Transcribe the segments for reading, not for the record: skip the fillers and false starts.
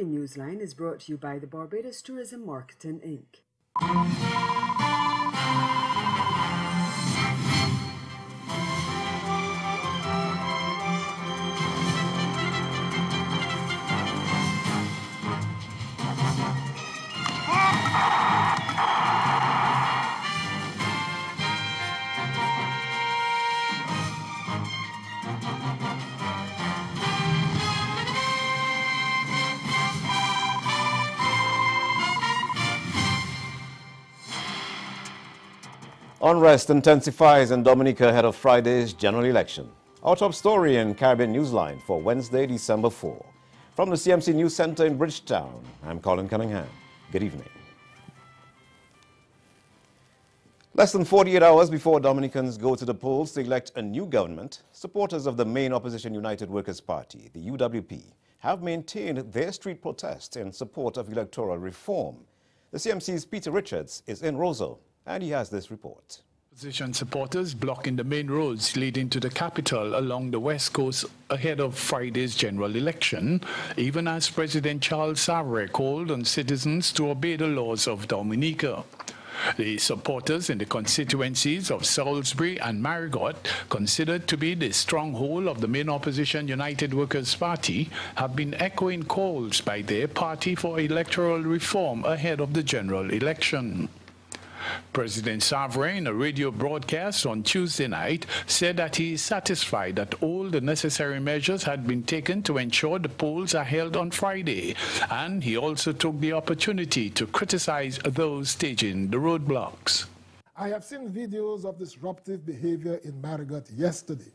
morning Newsline is brought to you by the Barbados Tourism Marketing, Inc. Unrest intensifies in Dominica ahead of Friday's general election. Our top story in Caribbean Newsline for Wednesday, December 4. From the CMC News Center in Bridgetown, I'm Colin Cunningham. Good evening. Less than 48 hours before Dominicans go to the polls to elect a new government, supporters of the main opposition United Workers' Party, the UWP, have maintained their street protest in support of electoral reform. The CMC's Peter Richards is in Rosal, and he has this report. Opposition supporters blocking the main roads leading to the capital along the west coast ahead of Friday's general election, even as President Charles Savre called on citizens to obey the laws of Dominica. The supporters in the constituencies of Salisbury and Marigot, considered to be the stronghold of the main opposition United Workers' Party, have been echoing calls by their party for electoral reform ahead of the general election. President Savre, in a radio broadcast on Tuesday night, said that he is satisfied that all the necessary measures had been taken to ensure the polls are held on Friday, and he also took the opportunity to criticize those staging the roadblocks. I have seen videos of disruptive behavior in Marigot yesterday.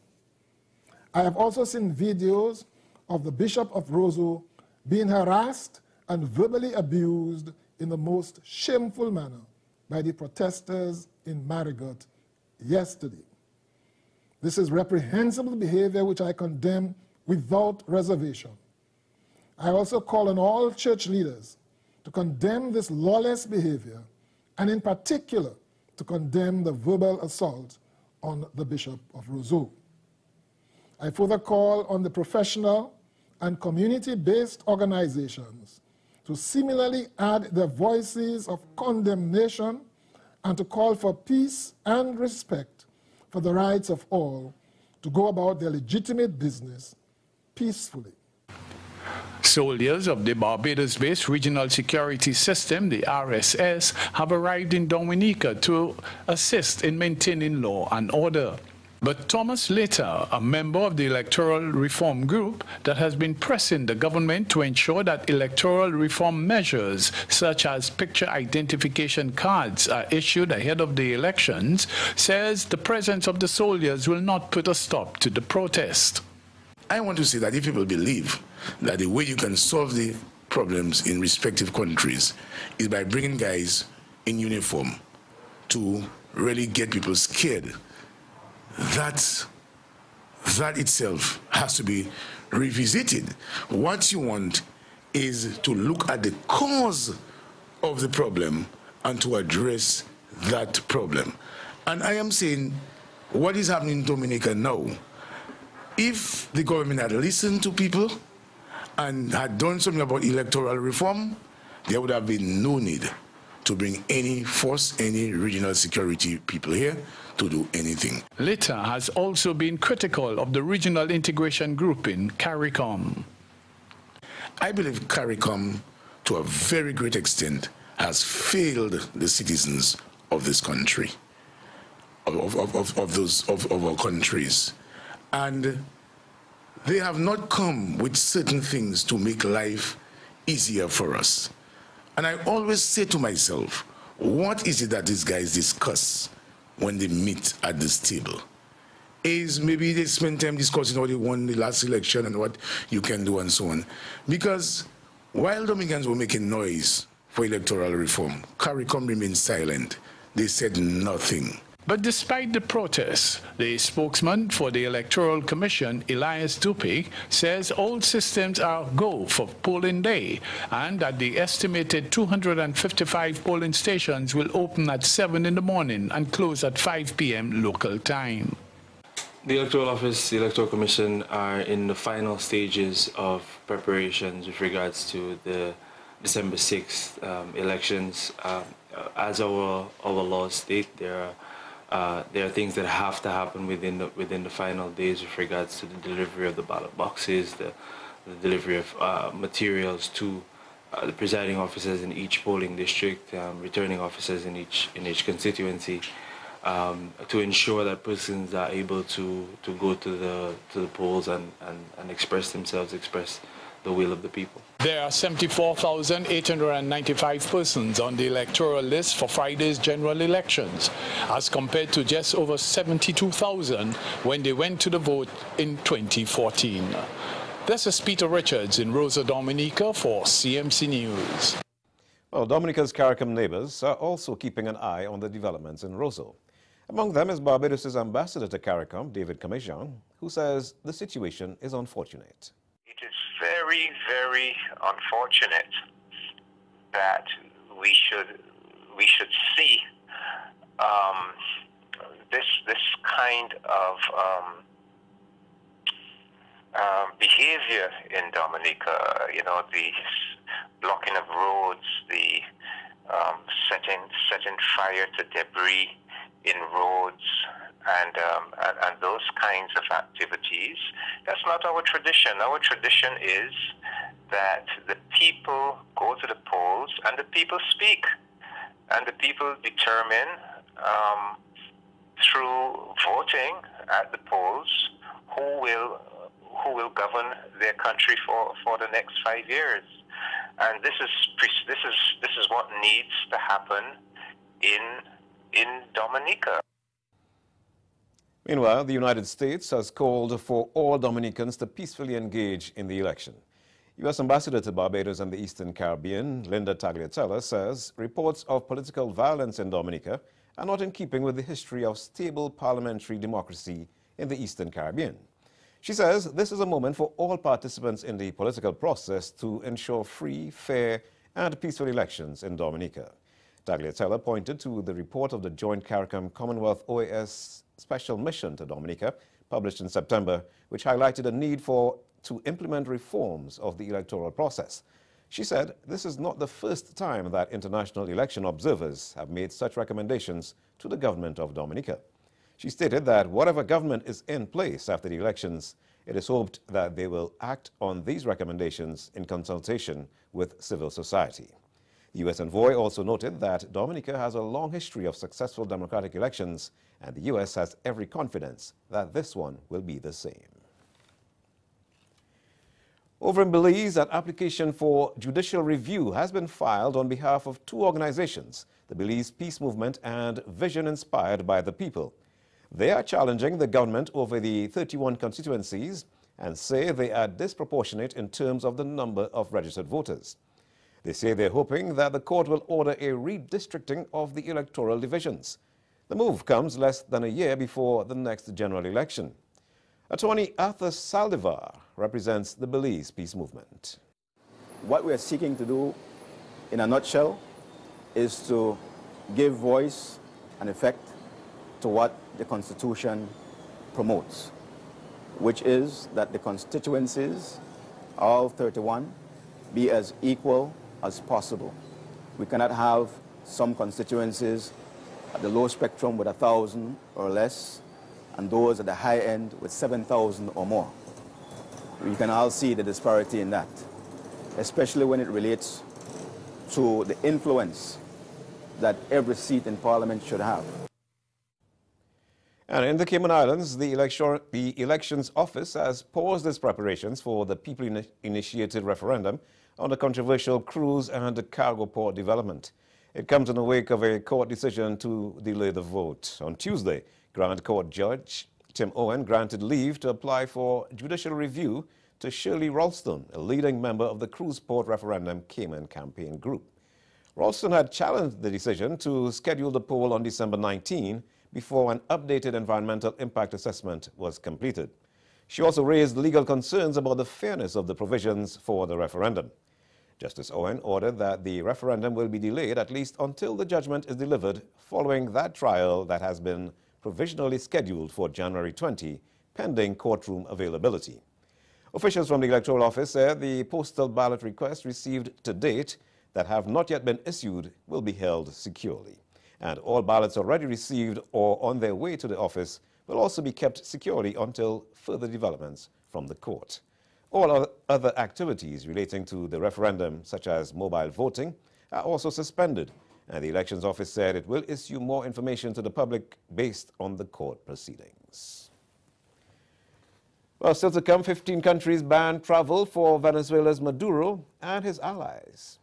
I have also seen videos of the Bishop of Roseau being harassed and verbally abused in the most shameful manner by the protesters in Marigot yesterday. This is reprehensible behavior which I condemn without reservation. I also call on all church leaders to condemn this lawless behavior, and in particular to condemn the verbal assault on the Bishop of Roseau. I further call on the professional and community-based organizations to similarly add their voices of condemnation and to call for peace and respect for the rights of all to go about their legitimate business peacefully. Soldiers of the Barbados-based Regional Security System, the RSS, have arrived in Dominica to assist in maintaining law and order. But Thomas Later, a member of the Electoral Reform Group that has been pressing the government to ensure that electoral reform measures such as picture identification cards are issued ahead of the elections, says the presence of the soldiers will not put a stop to the protest. I want to say that if people believe that the way you can solve the problems in respective countries is by bringing guys in uniform to really get people scared, that itself has to be revisited. What you want is to look at the cause of the problem and to address that problem. And I am saying what is happening in Dominica now, if the government had listened to people and had done something about electoral reform, there would have been no need to bring any force, any regional security people here to do anything. Later has also been critical of the regional integration group in CARICOM. I believe CARICOM, to a very great extent, has failed the citizens of this country, of our countries. And they have not come with certain things to make life easier for us. And I always say to myself, what is it that these guys discuss when they meet at this table? Is maybe they spend time discussing how they won the last election and what you can do and so on. Because while Dominicans were making noise for electoral reform, CARICOM remained silent. They said nothing. But despite the protests, the spokesman for the Electoral Commission, Elias Dupig, says all systems are go for polling day and that the estimated 255 polling stations will open at 7 in the morning and close at 5 p.m. local time. The Electoral Office, the Electoral Commission are in the final stages of preparations with regards to the December 6th elections. As our laws state, there are things that have to happen within the final days with regards to the delivery of the ballot boxes, the delivery of materials to the presiding officers in each polling district, returning officers in each constituency, to ensure that persons are able to go to the polls and express themselves, express the will of the people. There are 74,895 persons on the electoral list for Friday's general elections, as compared to just over 72,000 when they went to the vote in 2014. This is Peter Richards in Rosa Dominica for CMC News. Well, Dominica's CARICOM neighbors are also keeping an eye on the developments in Roseau. Among them is Barbados' ambassador to CARICOM, David Commission, who says the situation is unfortunate. It is very, very unfortunate that we should see this kind of behavior in Dominica. You know, the blocking of roads, the setting fire to debris in roads, and those kinds of activities. That's not our tradition. Our tradition is that the people go to the polls and the people speak, and the people determine through voting at the polls who will govern their country for the next 5 years. And this is what needs to happen in Dominica. Meanwhile, the United States has called for all Dominicans to peacefully engage in the election. U.S. Ambassador to Barbados and the Eastern Caribbean, Linda Tagliatella, says reports of political violence in Dominica are not in keeping with the history of stable parliamentary democracy in the Eastern Caribbean. She says this is a moment for all participants in the political process to ensure free, fair, and peaceful elections in Dominica. Tagliatella pointed to the report of the Joint CARICOM Commonwealth OAS Special Mission to Dominica, published in September, which highlighted a need to implement reforms of the electoral process. She said this is not the first time that international election observers have made such recommendations to the government of Dominica. She stated that whatever government is in place after the elections, it is hoped that they will act on these recommendations in consultation with civil society. The U.S. envoy also noted that Dominica has a long history of successful democratic elections, and the U.S. has every confidence that this one will be the same. Over in Belize, an application for judicial review has been filed on behalf of two organizations, the Belize Peace Movement and Vision Inspired by the People. They are challenging the government over the 31 constituencies and say they are disproportionate in terms of the number of registered voters. They say they're hoping that the court will order a redistricting of the electoral divisions. The move comes less than a year before the next general election. Attorney Arthur Saldivar represents the Belize Peace Movement. What we are seeking to do, in a nutshell, is to give voice and effect to what the Constitution promotes, which is that the constituencies, all 31, be as equal as possible. We cannot have some constituencies at the low spectrum with 1,000 or less, and those at the high end with 7,000 or more. We can all see the disparity in that, especially when it relates to the influence that every seat in Parliament should have. And in the Cayman Islands, the Elections Office has paused its preparations for the people-initiated referendum on the controversial cruise and cargo port development. It comes in the wake of a court decision to delay the vote. On Tuesday, Grand Court Judge Tim Owen granted leave to apply for judicial review to Shirley Ralston, a leading member of the Cruise Port Referendum Cayman Campaign Group. Ralston had challenged the decision to schedule the poll on December 19 before an updated environmental impact assessment was completed. She also raised legal concerns about the fairness of the provisions for the referendum. Justice Owen ordered that the referendum will be delayed at least until the judgment is delivered following that trial that has been provisionally scheduled for January 20 pending courtroom availability. Officials from the Electoral Office said the postal ballot requests received to date that have not yet been issued will be held securely. And all ballots already received or on their way to the office will also be kept securely until further developments from the court. All other activities relating to the referendum, such as mobile voting, are also suspended, and the Elections Office said it will issue more information to the public based on the court proceedings. Well, still to come, 15 countries ban travel for Venezuela's Maduro and his allies.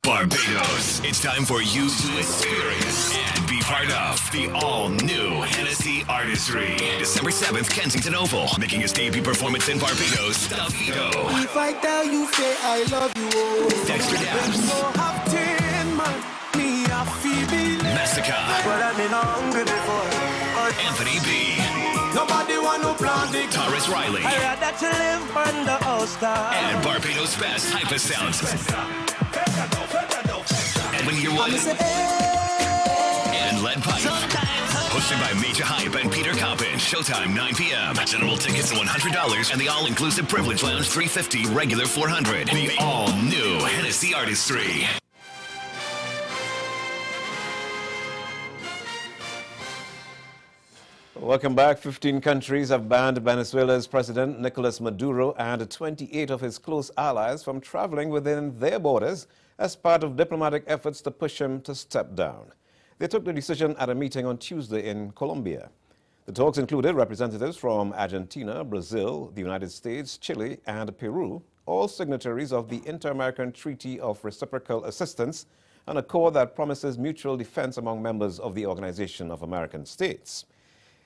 Barbados, it's time for you to experience and be part of the all-new Hennessy Artistry. December 7th, Kensington Oval, making his debut performance in Barbados, Davido. If I tell you, say I love you. Dexter Daps. Massacre. But I've been hungry before. Anthony B. Nobody want to plant the Taurus Riley. I rather to live under All-Star. And Barbados' best hyper sounds. Edwin Yearwood. And Lead Pipe. Hosted by Major Hype and Peter Coppin. Showtime 9 p.m. General tickets $100 and the all-inclusive Privilege Lounge $350, regular $400. The all-new Hennessy Artistry. Welcome back. 15 countries have banned Venezuela's President Nicolas Maduro and 28 of his close allies from traveling within their borders as part of diplomatic efforts to push him to step down. They took the decision at a meeting on Tuesday in Colombia. The talks included representatives from Argentina, Brazil, the United States, Chile, and Peru, all signatories of the Inter-American Treaty of Reciprocal Assistance, an accord that promises mutual defense among members of the Organization of American States.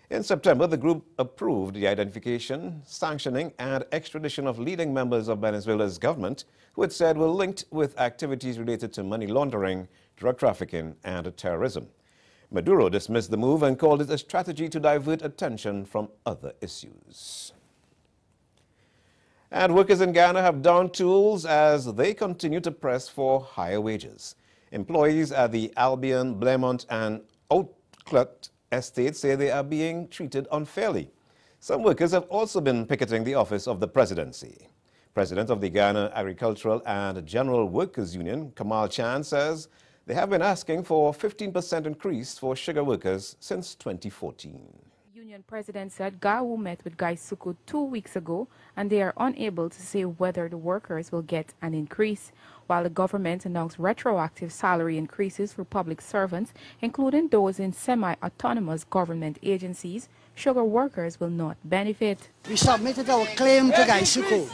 In September, the group approved the identification, sanctioning, and extradition of leading members of Venezuela's government, who it said were linked with activities related to money laundering, drug trafficking, and terrorism. Maduro dismissed the move and called it a strategy to divert attention from other issues. And workers in Ghana have downed tools as they continue to press for higher wages. Employees at the Albion, Blairmont, and Outclut estates say they are being treated unfairly. Some workers have also been picketing the office of the presidency. President of the Ghana Agricultural and General Workers Union, Kamal Chan, says they have been asking for a 15% increase for sugar workers since 2014. Union president said GAWU met with Guy Suku 2 weeks ago and they are unable to say whether the workers will get an increase, while the government announced retroactive salary increases for public servants, including those in semi-autonomous government agencies. Sugar workers will not benefit. We submitted our claim to Guy Suku,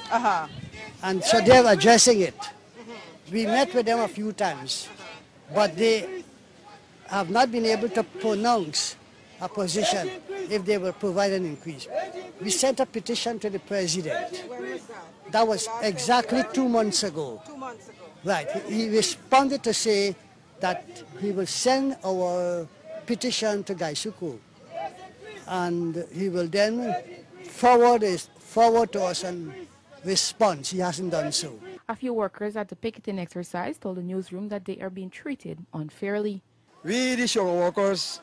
and so they're addressing it. We met with them a few times, but they have not been able to pronounce a position if they will provide an increase. We sent a petition to the president. Where was that? That was exactly 2 months ago. 2 months ago. Right. He responded to say that he will send our petition to Guy Suku, and he will then forward to us and respond. He hasn't done so. A few workers at the picketing exercise told the newsroom that they are being treated unfairly. We, the sugar workers,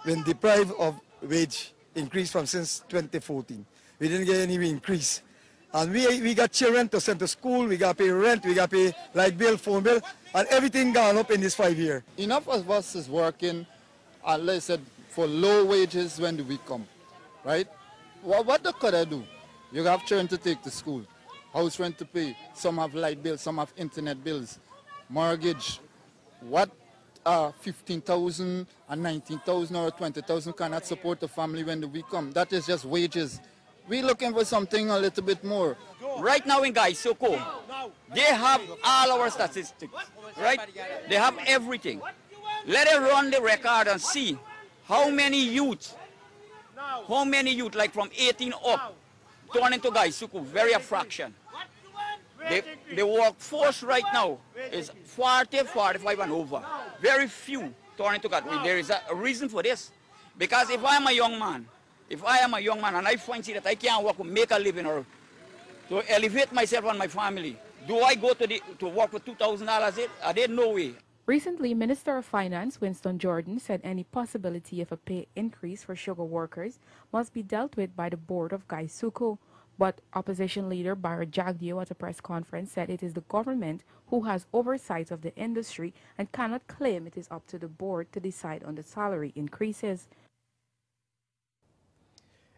been deprived of wage increase from since 2014. We didn't get any increase. And we got children to send to school, we got to pay rent, we got to pay light bill, phone bill, and everything gone up in this 5 years. Enough of us is working, let's say, for low wages when the week come, right? What could I do? You have children to take to school, house rent to pay, some have light bills, some have internet bills, mortgage. What 15,000 and 19,000 or 20,000 cannot support a family when the week come? That is just wages. We're looking for something a little bit more. Right now in Gaisoko, they have all our statistics, right? They have everything. Let them run the record and see how many youth, like from 18 up, turn into Gaisoko, very a fraction. The workforce right now is 40, 45 and over. Very few turn into Gaisoko. There is a reason for this. Because if I am a young man and I find that I can't work to make a living or to elevate myself and my family, do I go to work for $2,000? I did no way. Recently, Minister of Finance Winston Jordan said any possibility of a pay increase for sugar workers must be dealt with by the board of Gaisoko. But opposition leader Barra Jagdeo at a press conference said it is the government who has oversight of the industry and cannot claim it is up to the board to decide on the salary increases.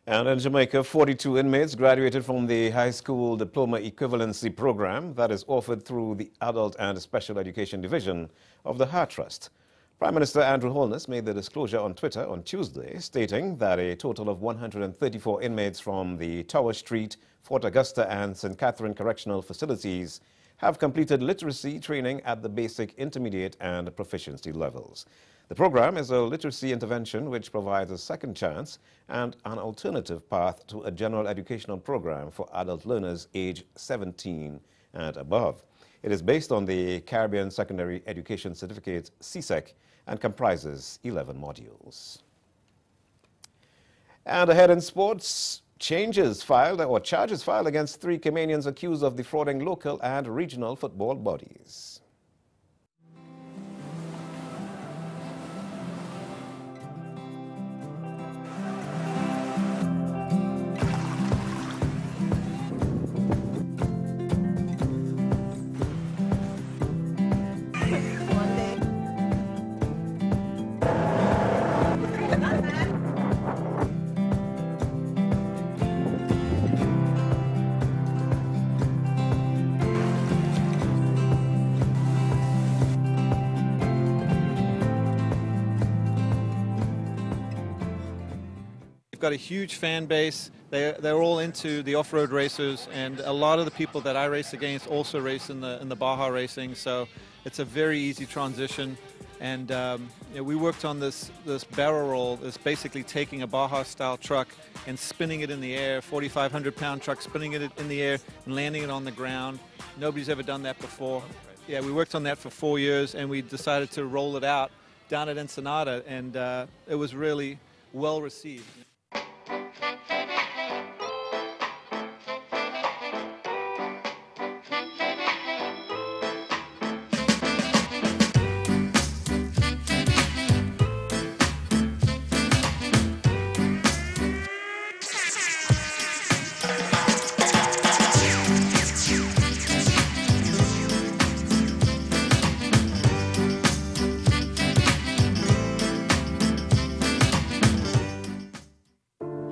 And in Jamaica, 42 inmates graduated from the high school diploma equivalency program that is offered through the Adult and Special Education Division of the Heart Trust. Prime Minister Andrew Holness made the disclosure on Twitter on Tuesday, stating that a total of 134 inmates from the Tower Street, Fort Augusta and St. Catherine Correctional Facilities have completed literacy training at the basic, intermediate and proficiency levels. The program is a literacy intervention which provides a second chance and an alternative path to a general educational program for adult learners aged 17 and above. It is based on the Caribbean Secondary Education Certificate, CSEC, and comprises 11 modules. And ahead in sports, charges filed against 3 Caymanians accused of defrauding local and regional football bodies. We've got a huge fan base. They're all into the off-road racers, and a lot of the people that I race against also race in the Baja racing. So it's a very easy transition. And we worked on this barrel roll. It's basically taking a Baja-style truck and spinning it in the air, 4,500-pound truck, spinning it in the air and landing it on the ground. Nobody's ever done that before. Yeah, we worked on that for 4 years, and we decided to roll it out down at Ensenada, and it was really well received.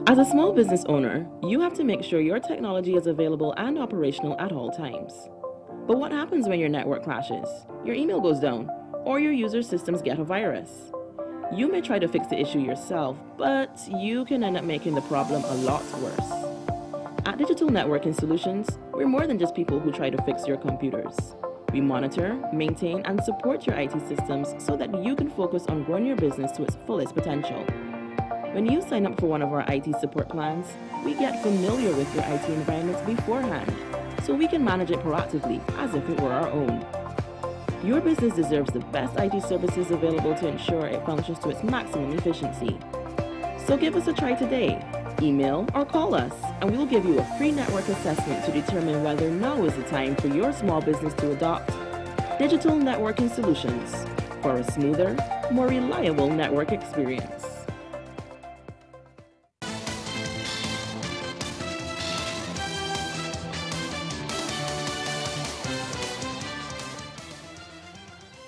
As a small business owner, you have to make sure your technology is available and operational at all times. But what happens when your network crashes, your email goes down, or your user systems get a virus? You may try to fix the issue yourself, but you can end up making the problem a lot worse. At Digital Networking Solutions, we're more than just people who try to fix your computers. We monitor, maintain, and support your IT systems so that you can focus on growing your business to its fullest potential. When you sign up for one of our IT support plans, we get familiar with your IT environments beforehand, so we can manage it proactively as if it were our own. Your business deserves the best IT services available to ensure it functions to its maximum efficiency. So give us a try today. Email or call us, and we will give you a free network assessment to determine whether now is the time for your small business to adopt Digital Networking Solutions for a smoother, more reliable network experience.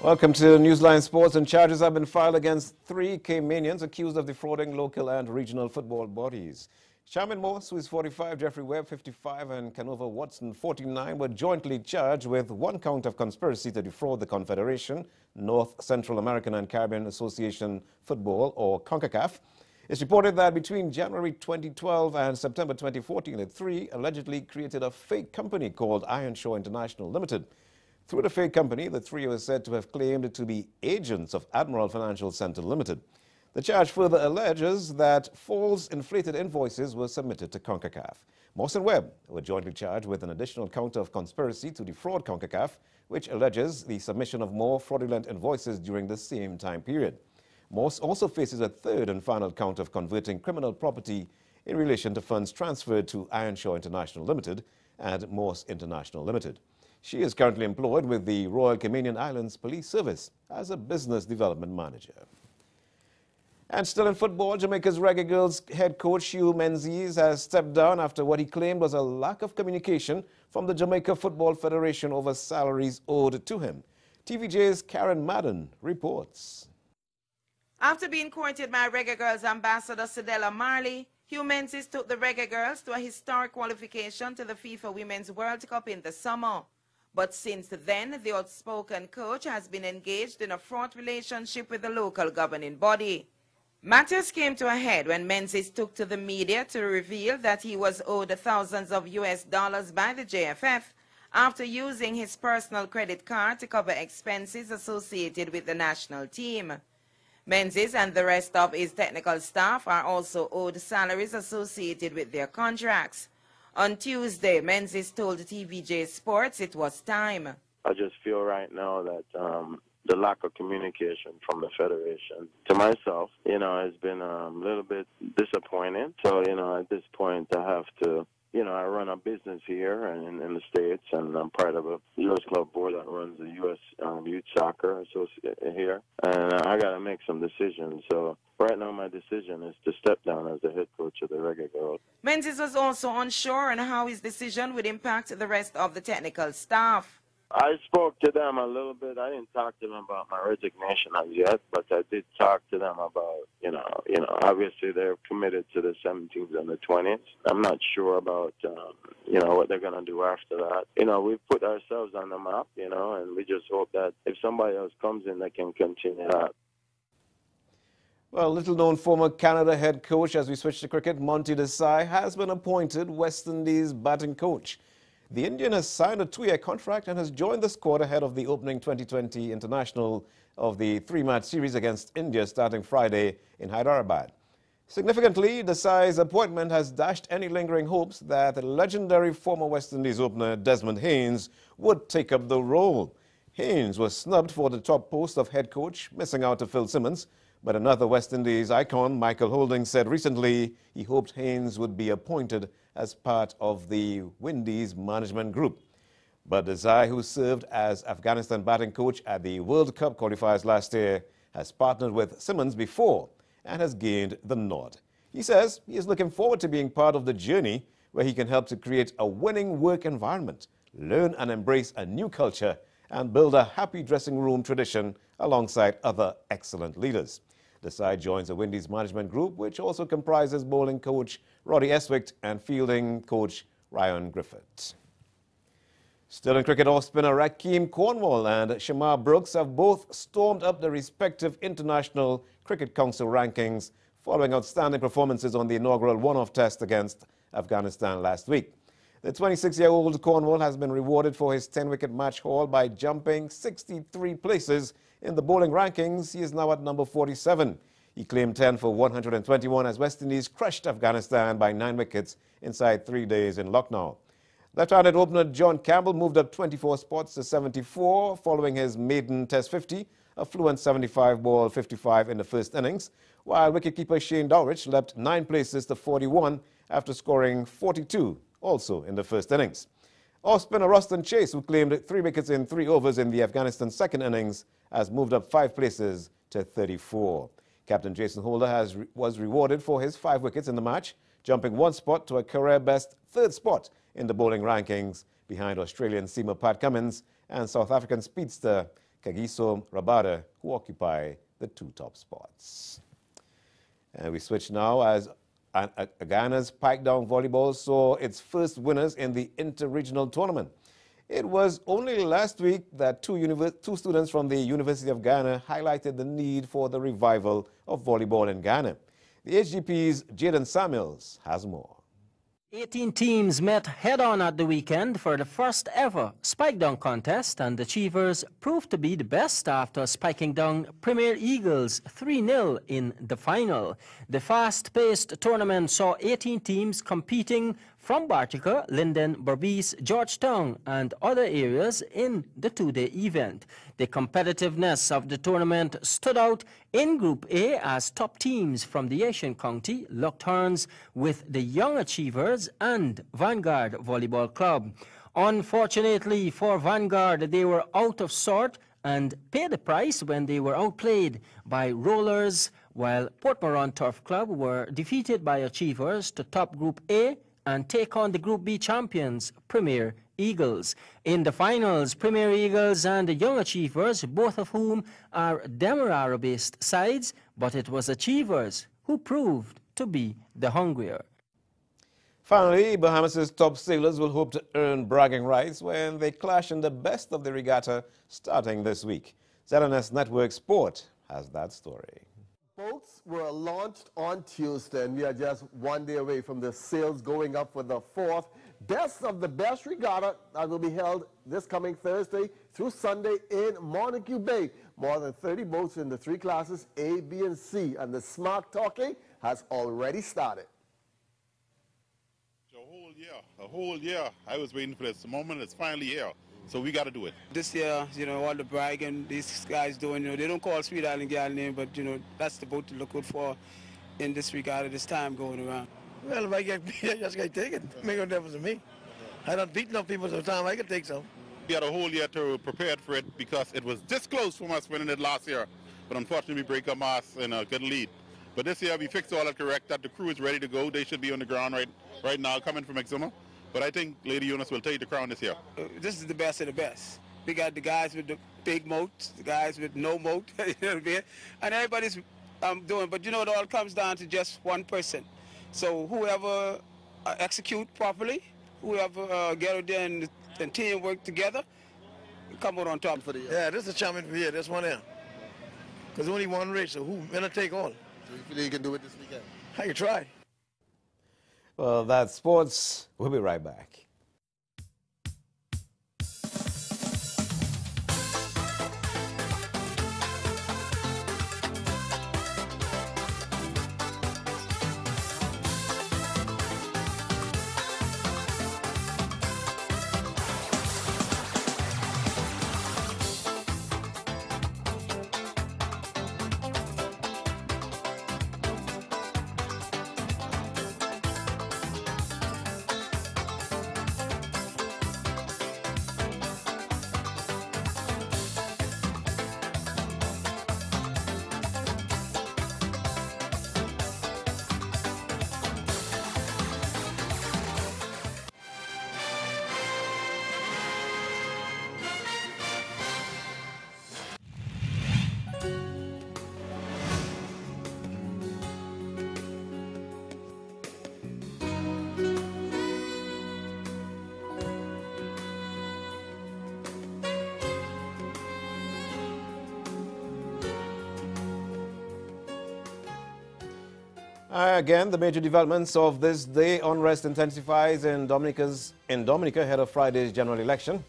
Welcome to Newsline Sports, and charges have been filed against 3 Caymanians accused of defrauding local and regional football bodies. Charmin Morse, who is 45, Jeffrey Webb, 55, and Canova Watson, 49, were jointly charged with 1 count of conspiracy to defraud the Confederation, North Central American and Caribbean Association Football, or CONCACAF. It's reported that between January 2012 and September 2014, the 3 allegedly created a fake company called Ironshore International Limited. Through the fake company, the 3 were said to have claimed to be agents of Admiral Financial Center Limited. The charge further alleges that false inflated invoices were submitted to CONCACAF. Morse and Webb were jointly charged with an additional count of conspiracy to defraud CONCACAF, which alleges the submission of more fraudulent invoices during the same time period. Morse also faces a 3rd and final count of converting criminal property in relation to funds transferred to Ironshore International Limited and Morse International Limited. She is currently employed with the Royal Caymanian Islands Police Service as a business development manager. And still in football, Jamaica's Reggae Girls head coach Hugh Menzies has stepped down after what he claimed was a lack of communication from the Jamaica Football Federation over salaries owed to him. TVJ's Karen Madden reports. After being courted by Reggae Girls ambassador Cedella Marley, Hugh Menzies took the Reggae Girls to a historic qualification to the FIFA Women's World Cup in the summer. But since then, the outspoken coach has been engaged in a fraught relationship with the local governing body. Matters came to a head when Menzies took to the media to reveal that he was owed thousands of US dollars by the JFF after using his personal credit card to cover expenses associated with the national team. Menzies and the rest of his technical staff are also owed salaries associated with their contracts. On Tuesday, Menzies told TVJ Sports it was time. I just feel right now that the lack of communication from the Federation to myself, has been a little bit disappointing. So, at this point, I have to, I run a business here in the States, and I'm part of a U.S. club board that runs the U.S. Youth Soccer Association here. And I got to make some decisions. So right now my decision is to step down as the head coach of the Reggae Girls. Menzies was also unsure on how his decision would impact the rest of the technical staff. I spoke to them a little bit. I didn't talk to them about my resignation as yet, but I did talk to them about, obviously they're committed to the 17th and the 20th. I'm not sure about, what they're going to do after that. We've put ourselves on the map, and we just hope that if somebody else comes in, they can continue that. Well, little-known former Canada head coach, as we switch to cricket, Monty Desai, has been appointed West Indies batting coach. The Indian has signed a 2-year contract and has joined the squad ahead of the opening 2020 international of the 3-match series against India starting Friday in Hyderabad. Significantly, Desai's appointment has dashed any lingering hopes that legendary former West Indies opener Desmond Haynes would take up the role. Haynes was snubbed for the top post of head coach, missing out to Phil Simmons, but another West Indies icon, Michael Holding, said recently he hoped Haynes would be appointed as part of the Windies management group. But Desai, who served as Afghanistan batting coach at the World Cup qualifiers last year, has partnered with Simmons before and has gained the nod. He says he is looking forward to being part of the journey where he can help to create a winning work environment, learn and embrace a new culture, and build a happy dressing room tradition alongside other excellent leaders. Desai joins the Windies management group, which also comprises bowling coach Roddy Eswick and fielding coach Ryan Griffith. Still in cricket, off-spinner Rakeem Cornwall and Shamar Brooks have both stormed up the respective International Cricket Council rankings following outstanding performances on the inaugural one-off test against Afghanistan last week. The 26-year-old Cornwall has been rewarded for his 10-wicket match haul by jumping 63 places in the bowling rankings. He is now at number 47. He claimed 10 for 121 as West Indies crushed Afghanistan by 9 wickets inside 3 days in Lucknow. Left-handed opener John Campbell moved up 24 spots to 74 following his maiden Test 50, a fluent 75-ball 55 in the first innings, while wicketkeeper Shane Dowrich leapt 9 places to 41 after scoring 42 also in the first innings. Off-spinner Ruston Chase, who claimed 3 wickets in 3 overs in the Afghanistan second innings, has moved up 5 places to 34. Captain Jason Holder was rewarded for his 5 wickets in the match, jumping 1 spot to a career-best 3rd spot in the bowling rankings behind Australian seamer Pat Cummins and South African speedster Kagiso Rabada, who occupy the 2 top spots. And we switch now as Ghana's Pike Down Volleyball saw its first winners in the inter-regional tournament. It was only last week that two students from the University of Ghana highlighted the need for the revival of volleyball in Ghana. The HGP's Jaden Samuels has more. 18 teams met head-on at the weekend for the first ever Spike Down contest, and the Achievers proved to be the best after spiking down Premier Eagles 3-0 in the final. The fast-paced tournament saw 18 teams competing from Bartica, Linden, Berbice, Georgetown, and other areas in the 2-day event. The competitiveness of the tournament stood out in Group A as top teams from the Asian County locked horns with the Young Achievers and Vanguard Volleyball Club. Unfortunately for Vanguard, they were out of sort and paid the price when they were outplayed by Rollers, while Port Moran Turf Club were defeated by Achievers to top Group A and take on the Group B champions, Premier Eagles. In the finals, Premier Eagles and the Young Achievers, both of whom are Demerara-based sides, but it was Achievers who proved to be the hungrier. Finally, Bahamas' top sailors will hope to earn bragging rights when they clash in the best of the regatta starting this week. ZNS Network Sport has that story. Boats were launched on Tuesday, and we are just 1 day away from the sails going up for the 4th Best of the Best regatta that will be held this coming Thursday through Sunday in Montague Bay. More than 30 boats in the 3 classes A, B, and C, and the smart talking has already started. A whole year I was waiting for this moment. It's finally here. So we got to do it. This year, all the bragging these guys doing, they don't call Sweet Island Gal name, but, that's the boat to look out for in this regatta this time going around. Well, if I get beat, I just got taken. Make no difference to me. I don't beat enough people sometimes. I can take some. We had a whole year to prepare for it because it was this close from us winning it last year. But unfortunately, we break our mass in a good lead. But this year, we fixed all that correct, that the crew is ready to go. They should be on the ground right now, coming from Exuma. But I think Lady Eunice will take the crown this year. This is the best of the best. We got the guys with the big moats, the guys with no moat, you know what I mean? And everybody's doing, but it all comes down to just one person. So whoever execute properly, whoever get out there and team work together, come out on top for the year. Yeah, this is a champion for the year, this one here. Because only one race, so who gonna take all? So you feel you can do it this weekend? I can try. Well, that's sports. We'll be right back. Again, the major developments of this day. Unrest intensifies in Dominica ahead of Friday's general election.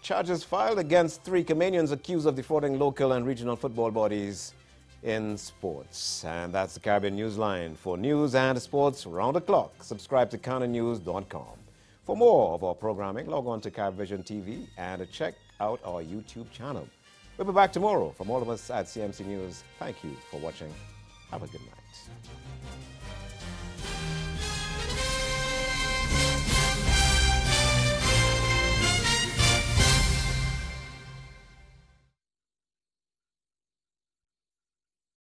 Charges filed against 3 Caymanians accused of defrauding local and regional football bodies in sports. And that's the Caribbean Newsline. For news and sports round the clock, subscribe to CanadaNews.com. For more of our programming, log on to CaribVision TV and check out our YouTube channel. We'll be back tomorrow. From all of us at CMC News, thank you for watching. Have a good night.